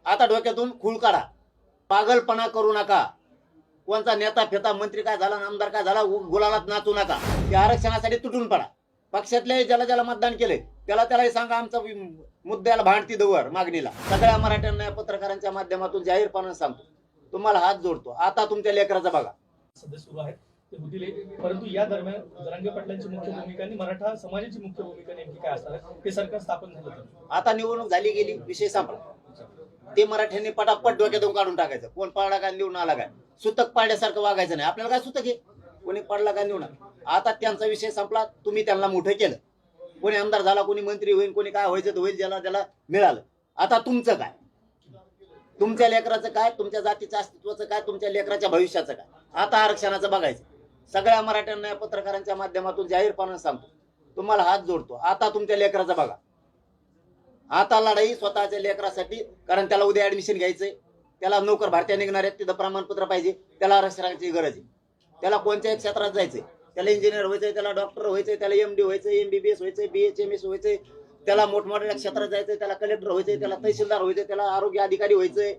आता डोक्यातून खूळ काढा, पागलपणा करू नका. कोणता नेता फेता मंत्री काय झाला, आमदार काय झाला, गुलालात नाचू नका. ते आरक्षणासाठी तुटून पडा. पक्षातले ज्याला ज्याला मतदान केले त्यालाही सांगा आमचा मुद्द्याला भांडती दवर मागणीला. सगळ्या मराठ्यांना पत्रकारांच्या माध्यमातून जाहीरपणे सांगतो, तुम्हाला हात जोडतो, आता तुमच्या लेकराचा बघा. सध्या सुरू आहेत ते होतील, परंतु या दरम्यान जरांगे पाटलांची मुख्य भूमिका आणि मराठा समाजाची मुख्य भूमिका नेमकी काय असणार आहे? हे सरकार स्थापन झालं तर आता निवडणूक झाली गेली, विषय संपला. ते मराठ्यांनी पटापट डोक्यातून काढून टाकायचं. कोण पडला काय निवडून आला काय, सुतक पाडल्यासारखं वागायचं नाही. आपल्याला काय सुतक आहे, कोणी पडला काय निवडून. आता त्यांचा विषय संपला, तुम्ही त्यांना मोठं केलं. कोणी आमदार झाला, कोणी मंत्री होईल, कोणी काय व्हायचं होईल, ज्याला त्याला मिळालं. आता तुमचं काय, तुमच्या लेकराचं काय, तुमच्या जातीच्या अस्तित्वाचं काय, तुमच्या लेकराच्या भविष्याचं काय. आता आरक्षणाचं बघायचं. सगळ्या मराठ्यांना पत्रकारांच्या माध्यमातून जाहीरपणे सांगतो, तुम्हाला हात जोडतो, आता तुमच्या लेकराचं बघा. आता लढाई स्वतःच्या लेकरासाठी, कारण त्याला उद्या ऍडमिशन घ्यायचंय, त्याला नोकर भरत्या निघणार आहेत, तिथं प्रमाणपत्र पाहिजे, त्याला आरक्षणाची गरज आहे. त्याला कोणत्याही क्षेत्रात जायचंय, त्याला इंजिनियर व्हायचंय, त्याला डॉक्टर व्हायचंय, त्याला MD व्हायचंय, MBBS व्हायचंय, BHMS व्हायचंय, त्याला मोठमोठ्या क्षेत्रात जायचंय, त्याला कलेक्टर व्हायचंय, त्याला तहसीलदार व्हायचंय, त्याला आरोग्य अधिकारी व्हायचंय,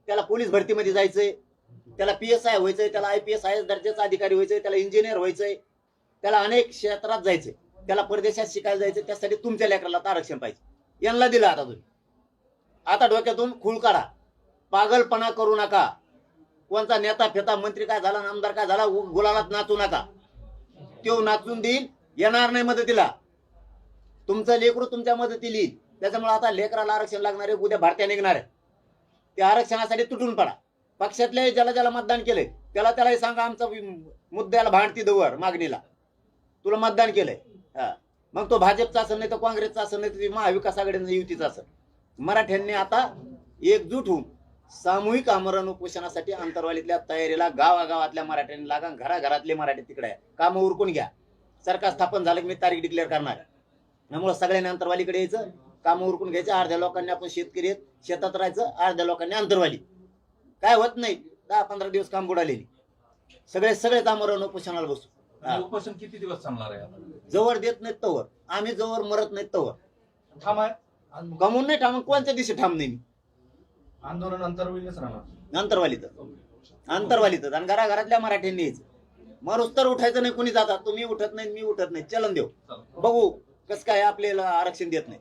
त्याला पोलीस भरतीमध्ये जायचंय, त्याला PSI व्हायचंय, त्याला IPS IAS दर्जाचा अधिकारी व्हायचंय, त्याला इंजिनियर व्हायचंय, त्याला अनेक क्षेत्रात जायचंय, त्याला परदेशात शिकायला जायचंय. त्यासाठी तुमच्या लेकराला आरक्षण पाहिजे. यांना दिलं आता तुम्ही. आता डोक्यातून खूळ काढा, पागलपणा करू नका. कोणता नेता फेता मंत्री काय झाला, आमदार काय झाला, गुलालात नाचू नका. तो नाचून देईल, येणार नाही मदतीला. तुमचं लेकरू तुमच्या मदतीला येईल. त्याच्यामुळे आता लेकराला आरक्षण लागणार आहे, उद्या भरत्या निघणार आहे. ते आरक्षणासाठी तुटून पडा. पक्षातले ज्याला ज्याला मतदान केले त्यालाही सांगा आमचा मुद्द्याला भांडती दवर मागणीला. तुला मतदान केलंय, मग तो भाजपचा असेल, नाही तर काँग्रेसचा असेल, नाही तर महाविकास आघाडीचा युतीचा असेल. मराठ्यांनी आता एकजूट होऊन सामूहिक आमरण उपोषणासाठी अंतरवालीतल्या तयारीला गावागावातल्या मराठ्यांनी लागा. घराघरातले मराठी तिकडे आहे, कामं उरकून घ्या. सरकार स्थापन झालं की मी तारीख डिक्लेअर करणार. त्यामुळे सगळ्यांनी अंतरवालीकडे यायचं, कामं उरकून घ्यायचं. अर्ध्या लोकांनी आपण शेतकरी आहेत, शेतात राहायचं, अर्ध्या लोकांनी अंतरवाली. काय होत नाही, 10-15 दिवस काम बुडालेली. सगळेच आमरण उपोषणाला बसू. उपोषण किती दिवस चालणार आहे? जवळ देत नाहीत तवर, आम्ही जवळ मरत नाहीत तवर. ठाम आहे, कमवून नाही ठाम, कोणत्या दिवशी ठाम नाही. आंदोलन अंतरवालीच राहणार. अंतरवालीतच आणि घराघरातल्या मराठ्यांनी यायचं. मरुस तर उठायचं नाही. कोणी जातात, तुम्ही उठत नाही, मी उठत नाही, चलन देऊ, बघू कसं काय आपल्याला आरक्षण देत नाही.